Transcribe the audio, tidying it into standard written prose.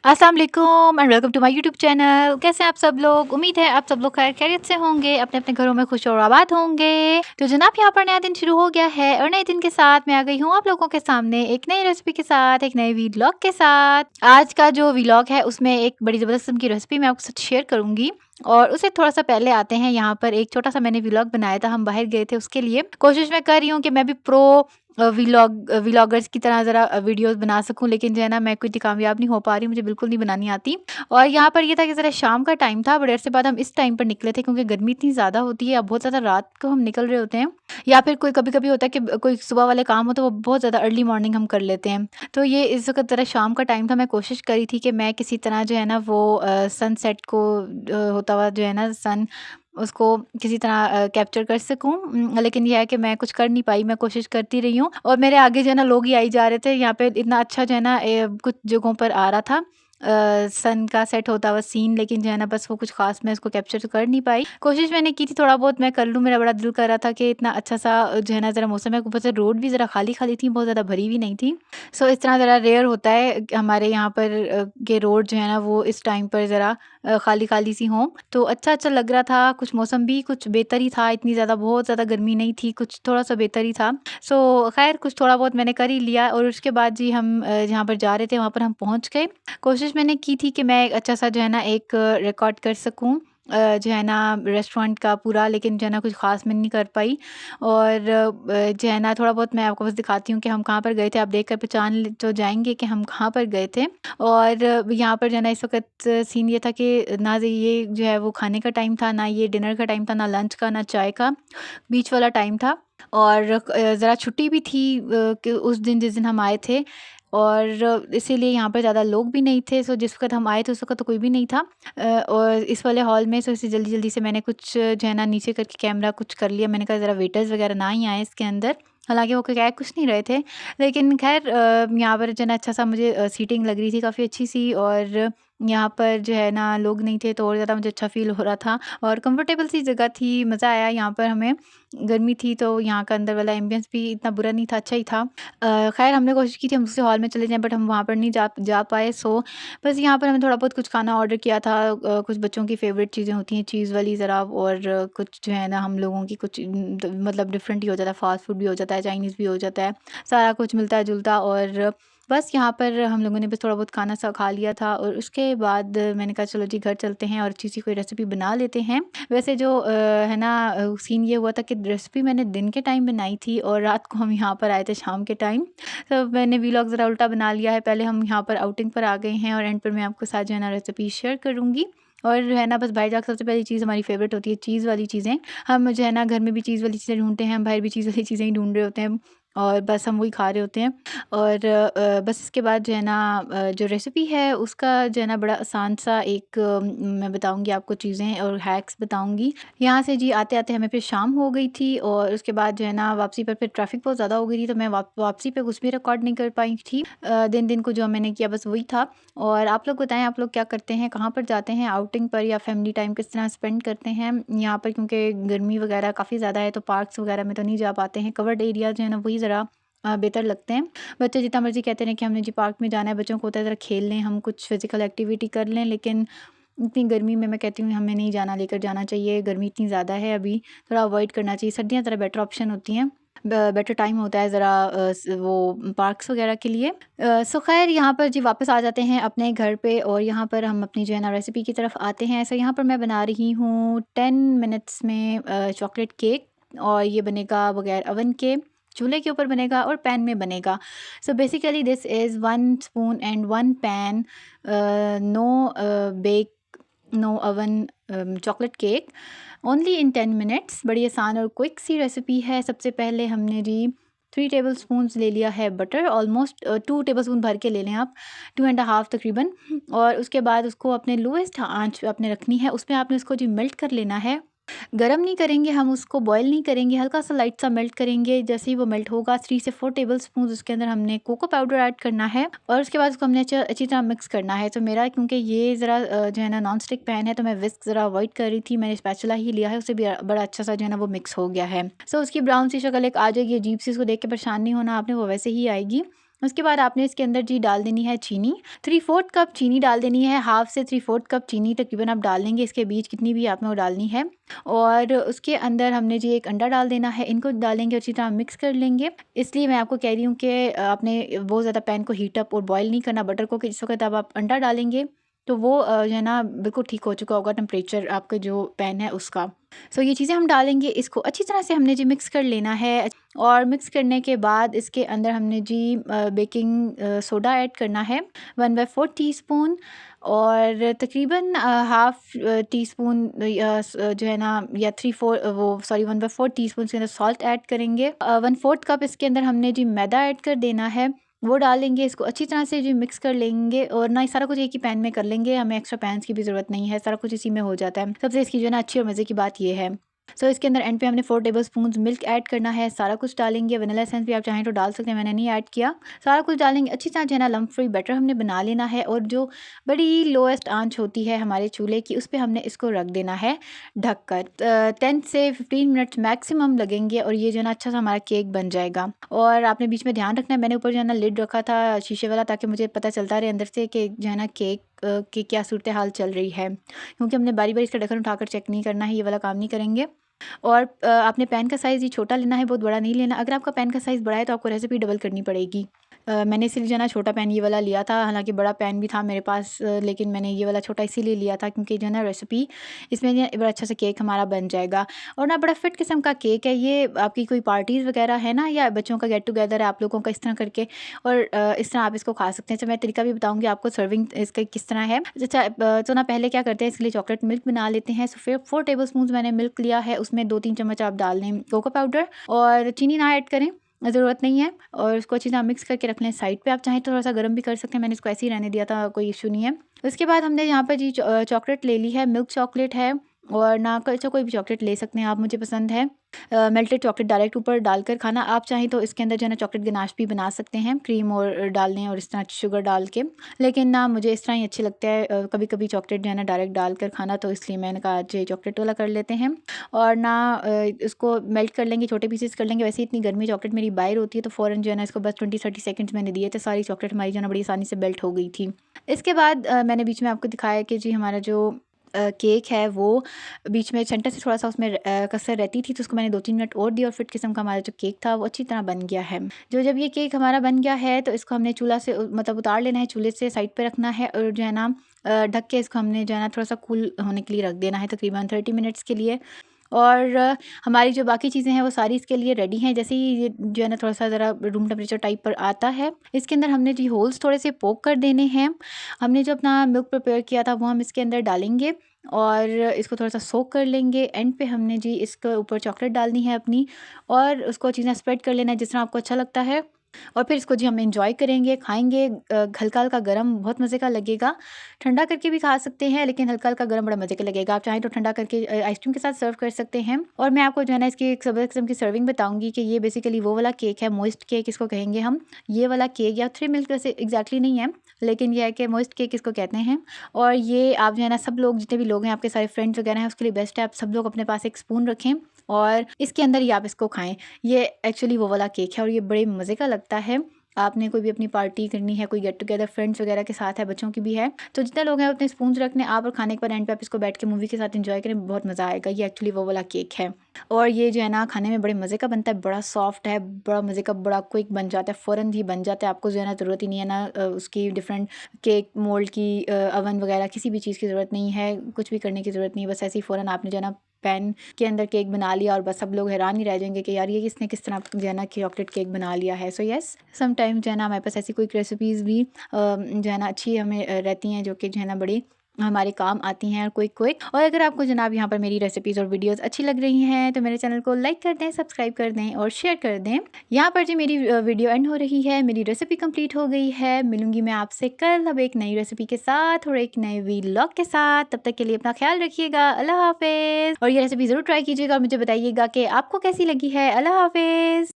अस्सलाम वालेकुम and welcome to my YouTube channel. कैसे हैं आप सब लोग? उम्मीद है आप सब लोग खैर खैरियत से होंगे, अपने अपने घरों में खुश और आबाद होंगे। तो जनाब यहाँ पर नया दिन शुरू हो गया है और नए दिन के साथ मैं आ गई हूँ आप लोगों के सामने एक नई रेसिपी के साथ, एक नए वीलॉग के साथ। आज का जो वीलॉग है उसमें एक बड़ी ज़बरदस्त किस्म की रेसिपी मैं आपके साथ शेयर करूँगी। और उससे थोड़ा-सा पहले आते हैं, यहाँ पर एक छोटा-सा मैंने व्लॉग बनाया था, हम बाहर गए थे उसके लिए। कोशिश मैं कर रही हूँ कि मैं भी प्रो व्लॉगर्स की तरह ज़रा वीडियोज़ बना सकूँ, लेकिन जो है ना मैं कोई इतनी कामयाब नहीं हो पा रही, मुझे बिल्कुल नहीं बनानी आती। और यहाँ पर ये था कि ज़रा शाम का टाइम था, बड़े अरसे बाद हम इस टाइम पर निकले थे क्योंकि गर्मी इतनी ज़्यादा होती है, अब बहुत ज़्यादा रात को हम निकल रहे होते हैं, या फिर कोई कभी-कभी होता है कि कोई सुबह वाले काम हो तो वो बहुत ज़्यादा अर्ली मॉर्निंग हम कर लेते हैं। तो ये इस वक़्त ज़रा शाम का टाइम था, मैं कोशिश करी थी कि मैं किसी तरह जो है ना वो सनसेट को होता हुआ जो है ना सन उसको किसी तरह कैप्चर कर सकूँ। लेकिन ये है कि मैं कुछ कर नहीं पाई, मैं कोशिश करती रही हूँ और मेरे आगे जो है ना लोग ही आई जा रहे थे। यहाँ पे इतना अच्छा जो है ना कुछ जगहों पर आ रहा था सन का सेट होता हुआ सीन, लेकिन जो है ना बस वो कुछ ख़ास मैं उसको कैप्चर तो कर नहीं पाई। कोशिश मैंने की थी थोड़ा बहुत मैं कर लूँ, मेरा बड़ा दिल कर रहा था कि इतना अच्छा-सा जो है ना ज़रा मौसम है, ऊपर से रोड भी ज़रा खाली-खाली थी, बहुत ज़्यादा भरी हुई नहीं थी। सो इस तरह ज़रा रेयर होता है कि हमारे यहाँ पर के रोड जो है ना वो इस टाइम पर ज़रा खाली-खाली सी हों। तो अच्छा-अच्छा लग रहा था, कुछ मौसम भी कुछ बेहतर ही था, इतनी ज़्यादा बहुत ज़्यादा गर्मी नहीं थी, कुछ थोड़ा-सा बेहतर ही था। सो ख़ैर कुछ थोड़ा बहुत मैंने कर ही लिया और उसके बाद जी हम जहाँ पर जा रहे थे वहाँ पर हम पहुँच गए। कोशिश मैंने की थी कि मैं एक अच्छा-सा जो है ना एक रिकॉर्ड कर सकूँ जो है ना रेस्टोरेंट का पूरा, लेकिन जो है ना कुछ ख़ास मैं नहीं कर पाई। और जो है ना थोड़ा बहुत मैं आपको बस दिखाती हूँ कि हम कहाँ पर गए थे, आप देख कर पहचान ल तो जाएँगे कि हम कहाँ पर गए थे। और यहाँ पर जो है ना इस वक़्त सीन ये था कि ना ये जो है वो खाने का टाइम था, ना ये डिनर का टाइम था, ना लंच का, ना चाय का, बीच वाला टाइम था। और ज़रा छुट्टी भी थी कि उस दिन जिस दिन हम आए थे, और इसीलिए यहाँ पर ज़्यादा लोग भी नहीं थे। सो जिस वक़्त हम आए थे उस वक़्त तो कोई भी नहीं था और इस वाले हॉल में। सो इसे जल्दी-जल्दी से मैंने कुछ जो है ना नीचे करके कैमरा कुछ कर लिया। मैंने कहा ज़रा वेटर्स वग़ैरह ना ही आएँ इसके अंदर। हालाँकि वो कह कुछ नहीं रहे थे, लेकिन ख़ैर यहाँ पर जो है ना अच्छा-सा मुझे सीटिंग लग रही थी काफ़ी अच्छी-सी, और यहाँ पर जो है ना लोग नहीं थे तो और ज़्यादा मुझे अच्छा फ़ील हो रहा था और कंफर्टेबल सी जगह थी, मज़ा आया यहाँ पर हमें। गर्मी थी तो यहाँ का अंदर वाला एम्बियंस भी इतना बुरा नहीं था, अच्छा ही था। ख़ैर हमने कोशिश की थी हम दूसरे हॉल में चले जाएँ, बट हम वहाँ पर नहीं जा जा पाए। सो बस यहाँ पर हमने थोड़ा बहुत कुछ खाना ऑर्डर किया था। कुछ बच्चों की फ़ेवरेट चीज़ें होती हैं चीज़ वाली ज़रा, और कुछ जो है ना हम लोगों की कुछ मतलब डिफरेंट ही हो जाता है, फ़ास्ट फूड भी हो जाता है, चाइनीज़ भी हो जाता है, सारा कुछ मिलता-जुलता। और बस यहाँ पर हम लोगों ने बस थोड़ा बहुत खाना सा खा लिया था और उसके बाद मैंने कहा चलो जी घर चलते हैं और अच्छी सी कोई रेसिपी बना लेते हैं। वैसे जो है ना सीन ये हुआ था कि रेसिपी मैंने दिन के टाइम बनाई थी और रात को हम यहाँ पर आए थे शाम के टाइम। तो मैंने व्लॉग ज़रा उल्टा बना लिया है, पहले हम यहाँ पर आउटिंग पर आ गए हैं और एंड पर मैं आपके साथ जो है ना रेसिपी शेयर करूँगी। और है ना बस भाईजान सबसे पहली चीज़ हमारी फ़ेवरेट होती है चीज़ वाली चीज़ें। हम जो है ना घर में भी चीज़ वाली चीज़ें ढूँढते हैं, हम बाहर भी चीज़ वाली चीज़ें ही ढूँढ रहे होते हैं और बस हम वही खा रहे होते हैं। और बस इसके बाद जो है ना जो रेसिपी है उसका जो है ना बड़ा आसान सा एक मैं बताऊँगी आपको चीज़ें और हैक्स बताऊँगी। यहाँ से जी आते-आते हमें फिर शाम हो गई थी और उसके बाद जो है ना वापसी पर फिर ट्रैफ़िक बहुत ज़्यादा हो गई थी, तो मैं वापसी पे कुछ भी रिकॉर्ड नहीं कर पाई थी। दिन-दिन को जो मैंने किया बस वही था। और आप लोग बताएँ आप लोग क्या करते हैं? कहाँ पर जाते हैं आउटिंग पर, या फैमिली टाइम किस तरह स्पेंड करते हैं? यहाँ पर क्योंकि गर्मी वगैरह काफ़ी ज़्यादा है तो पार्क्स वगैरह में तो नहीं जा पाते हैं। कवर्ड एरिया जो है ना वही ज़रा बेहतर लगते हैं। बच्चे जितना मर्ज़ी कहते रहें कि हमने जी पार्क में जाना है, बच्चों को होता है ज़रा खेल लें, हम कुछ फ़िज़िकल एक्टिविटी कर लें, लेकिन इतनी गर्मी में मैं कहती हूँ हमें नहीं जाना, लेकर जाना चाहिए। गर्मी इतनी ज़्यादा है अभी, थोड़ा अवॉइड करना चाहिए। सर्दियाँ ज़रा बेटर ऑप्शन होती हैं, बेटर टाइम होता है ज़रा वो पार्क्स वगैरह के लिए। सो ख़ैर यहाँ पर जी वापस आ जाते हैं अपने घर पे और यहाँ पर हम अपनी जो है ना रेसिपी की तरफ आते हैं। सो यहाँ पर मैं बना रही हूँ 10 मिनट्स में चॉकलेट केक, और ये बनेगा बगैर ओवन के, चूल्हे के ऊपर बनेगा और पैन में बनेगा। So basically this is 1 spoon and 1 pan, no bake, no oven chocolate cake, only in 10 minutes. बड़ी आसान और क्विक सी रेसिपी है। सबसे पहले हमने जी 3 टेबल स्पून्स ले लिया है बटर, ऑलमोस्ट 2 टेबल स्पून भर के ले लें आप, 2 एंड हाफ तकरीबन। और उसके बाद उसको अपने लोएस्ट आंच पे आपने रखनी है, उसमें आपने उसको जी मेल्ट कर लेना है। गरम नहीं करेंगे हम उसको, बॉयल नहीं करेंगे, हल्का-सा लाइट सा मेल्ट करेंगे। जैसे ही वो मेल्ट होगा 3 से 4 टेबलस्पून उसके अंदर हमने कोको पाउडर ऐड करना है और उसके बाद उसको हमने अच्छी तरह मिक्स करना है। तो मेरा क्योंकि ये ज़रा जो है ना नॉन स्टिक पैन है तो मैं विस्क ज़रा अवॉइड कर रही थी, मैंने स्पैचुला ही लिया है, उससे भी बड़ा अच्छा-सा जो है ना वो मिक्स हो गया है। सो उसकी ब्राउन सी शक्ल एक आ जाएगी अजीब सी, उसको देख के परेशान नहीं होना आपने, वो वैसे ही आएगी। उसके बाद आपने इसके अंदर जी डाल देनी है चीनी, 3/4 कप चीनी डाल देनी है। हाफ से 3/4 कप चीनी तकरीबन आप डाल लेंगे, इसके बीच कितनी भी आपने वो डालनी है। और उसके अंदर हमने जी एक अंडा डाल देना है, इनको डालेंगे अच्छी तरह मिक्स कर लेंगे। इसलिए मैं आपको कह रही हूँ कि आपने बहुत ज़्यादा पैन को हीट अप और बॉयल नहीं करना बटर को, कि जिस वक्त अब आप अंडा डालेंगे तो वो जो है ना बिल्कुल ठीक हो चुका होगा टेम्परेचर आपका जो पैन है उसका। सो ये चीज़ें हम डालेंगे, इसको अच्छी तरह से हमने जी मिक्स कर लेना है। और मिक्स करने के बाद इसके अंदर हमने जी बेकिंग सोडा ऐड करना है 1/4 टीस्पून, और तकरीबन हाफ़ टीस्पून जो है ना, या 1/4 टीस्पून इसके अंदर सॉल्ट ऐड करेंगे। 1/4 कप इसके अंदर हमने जी मैदा ऐड कर देना है, वो डालेंगे, इसको अच्छी तरह से जी मिक्स कर लेंगे। और ना ये सारा कुछ एक ही पैन में कर लेंगे, हमें एक्स्ट्रा पैन्स की भी ज़रूरत नहीं है, सारा कुछ इसी में हो जाता है। सबसे इसकी जो है ना अच्छी और मज़े की बात ये है। सो इसके अंदर एंड पे हमने 4 टेबलस्पून्स मिल्क ऐड करना है, सारा कुछ डालेंगे। वनीला एसेंस भी आप चाहें तो डाल सकते हैं, मैंने नहीं ऐड किया। सारा कुछ डालेंगे, अच्छी तरह जो है ना लम्प फ्री बैटर हमने बना लेना है। और जो बड़ी लोएस्ट आंच होती है हमारे चूल्हे की, उस पे हमने इसको रख देना है ढककर। 10 से 15 मिनट्स मैक्सिमम लगेंगे और ये जो है ना अच्छा सा हमारा केक बन जाएगा। और आपने बीच में ध्यान रखना है, मैंने ऊपर जो है ना लिड रखा था शीशे वाला, ताकि मुझे पता चलता रहे अंदर से कि जो है ना केक की क्या सूरत हाल चल रही है, क्योंकि हमने बारी बारी इसका ढक्कन उठाकर चेक नहीं करना है, ये वाला काम नहीं करेंगे। और आपने पैन का साइज़ ये छोटा लेना है, बहुत बड़ा नहीं लेना। अगर आपका पैन का साइज़ बड़ा है तो आपको रेसिपी डबल करनी पड़ेगी। मैंने इसीलिए जो है ना छोटा पैन ये वाला लिया था, हालांकि बड़ा पैन भी था मेरे पास, लेकिन मैंने ये वाला छोटा इसीलिए लिया था क्योंकि जो है ना रेसिपी इसमें जो है बड़ा अच्छा सा केक हमारा बन जाएगा। और ना बड़ा फिट किस्म का केक है ये, आपकी कोई पार्टीज़ वगैरह है ना, या बच्चों का गेट टुगेदर है आप लोगों का, इस तरह करके और इस तरह आप इसको खा सकते हैं। तो मैं तरीका भी बताऊँगी आपको सर्विंग इसका किस तरह है। अच्छा, तो ना पहले क्या करते हैं, इसके लिए चॉकलेट मिल्क बना लेते हैं। सो फिर 4 टेबलस्पून मैंने मिल्क लिया है, उसमें 2-3 चम्मच आप डाल दें कोको पाउडर, और चीनी ना ऐड करें, ज़रूरत नहीं है। और उसको अच्छी तरह मिक्स करके रख लें साइड पे। आप चाहें तो थोड़ा-सा गर्म भी कर सकते हैं, मैंने इसको ऐसे ही रहने दिया था, कोई इश्यू नहीं है। उसके बाद हमने यहाँ पर जी चॉकलेट ले ली है, मिल्क चॉकलेट है, और ना अच्छा कोई भी चॉकलेट ले सकते हैं आप, मुझे पसंद है मेल्टेड चॉकलेट डायरेक्ट ऊपर डालकर खाना। आप चाहें तो इसके अंदर जो है ना चॉकलेट गनाश भी बना सकते हैं, क्रीम और डाल दें और इस तरह शुगर डाल के, लेकिन ना मुझे इस तरह ही अच्छी लगता है कभी कभी चॉकलेट जो है ना डायरेक्ट डालकर खाना, तो इसलिए मैंने कहा आज चॉकलेट वाला कर लेते हैं। और ना इसको मेल्ट कर लेंगे, छोटे पीसेस कर लेंगे। वैसे इतनी गर्मी चॉकलेट मेरी बाहर होती है, तो फ़ौरन जो है ना इसको बस 20-30 सेकंड्स मैंने दिए थे, सारी चॉकलेट हमारी जो है ना बड़ी आसानी से मेल्ट हो गई थी। इसके बाद मैंने बीच में आपको दिखाया कि जी हमारा जो केक है वो बीच में सेंटर से थोड़ा-सा उसमें कसर रहती थी, तो उसको मैंने 2-3 मिनट और दिया और फिट किस्म का हमारा जो केक था वो अच्छी तरह बन गया है। जब ये केक हमारा बन गया है तो इसको हमने चूल्हा से मतलब उतार लेना है, चूल्हे से साइड पे रखना है, और जो है ना ढक के इसको हमने जो है ना थोड़ा-सा कूल होने के लिए रख देना है, तकरीबन 30 मिनट्स के लिए। और हमारी जो बाकी चीज़ें हैं वो सारी इसके लिए रेडी हैं। जैसे ही ये जो है ना थोड़ा-सा ज़रा रूम टेम्परेचर टाइप पर आता है, इसके अंदर हमने जी होल्स थोड़े से पोक कर देने हैं। हमने जो अपना मिल्क प्रिपेयर किया था वो हम इसके अंदर डालेंगे और इसको थोड़ा-सा सोक कर लेंगे। एंड पे हमने जी इसके ऊपर चॉकलेट डालनी है अपनी, और उसको अच्छी तरह स्प्रेड कर लेना है जिस तरह आपको अच्छा लगता है। और फिर इसको जी हम एंजॉय करेंगे, खाएँगे। हल्का-हल्का गरम बहुत मज़े का लगेगा। ठंडा करके भी खा सकते हैं, लेकिन हल्का-हल्का गरम बड़ा मज़े का लगेगा। आप चाहें तो ठंडा करके आइसक्रीम के साथ सर्व कर सकते हैं। और मैं आपको जो है ना इसकी एक सब किस्म की सर्विंग बताऊँगी कि ये बेसिकली वो वाला केक है, मोइस्ट केक इसको कहेंगे हम। ये वाला केक या 3 मिल्क वैसे एग्ज़ैक्टली नहीं है, लेकिन ये है कि मोइस्ट केक इसको कहते हैं। और ये आप जो है ना सब लोग, जितने भी लोग हैं आपके सारे फ्रेंड्स वगैरह हैं, उसके लिए बेस्ट है। आप सब लोग अपने पास एक स्पून रखें और इसके अंदर ही आप इसको खाएँ। ये एक्चुअली वो वाला केक है और ये बड़े मज़े का लगता है। आपने कोई भी अपनी पार्टी करनी है, कोई गेट टुगेदर फ्रेंड्स वगैरह के साथ है, बच्चों की भी है, तो जितने लोग हैं उतने स्पून्स रखने आप, और खाने के बाद एंड पे आप इसको बैठ के मूवी के साथ एंजॉय करें, बहुत मज़ा आएगा। ये एक्चुअली वो वाला केक है और ये जो है ना खाने में बड़े मज़े का बनता है, बड़ा सॉफ्ट है, बड़ा मज़े का, बड़ा क्विक बन जाता है, फ़ौरन ही बन जाता है। आपको जो है ना ज़रूरत ही नहीं है ना उसकी डिफरेंट केक मोल्ड की, ओवन वगैरह किसी भी चीज़ की ज़रूरत नहीं है, कुछ भी करने की ज़रूरत नहीं है। बस ऐसे ही फ़ौरन आपने जो है ना पैन के अंदर केक बना लिया और बस सब लोग हैरान ही रह जाएंगे कि यार ये किसने किस तरह जो है ना चॉकलेट केक बना लिया है। सो यस, सम टाइम जो है ना हमारे पास ऐसी कोई रेसिपीज़ भी जो है ना अच्छी हमें रहती हैं, जो कि जो है ना बड़ी हमारे काम आती हैं, क्विक। और अगर आपको जनाब यहाँ पर मेरी रेसिपीज़ और वीडियोस अच्छी लग रही हैं तो मेरे चैनल को लाइक कर दें, सब्सक्राइब कर दें और शेयर कर दें। यहाँ पर जो मेरी वीडियो एंड हो रही है, मेरी रेसिपी कंप्लीट हो गई है। मिलूंगी मैं आपसे कल अब एक नई रेसिपी के साथ और एक नए व्लॉग के साथ। तब तक के लिए अपना ख्याल रखिएगा। अल्लाह हाफिज़। और ये रेसिपी ज़रूर ट्राई कीजिएगा और मुझे बताइएगा कि आपको कैसी लगी है। अल्लाह हाफिज़।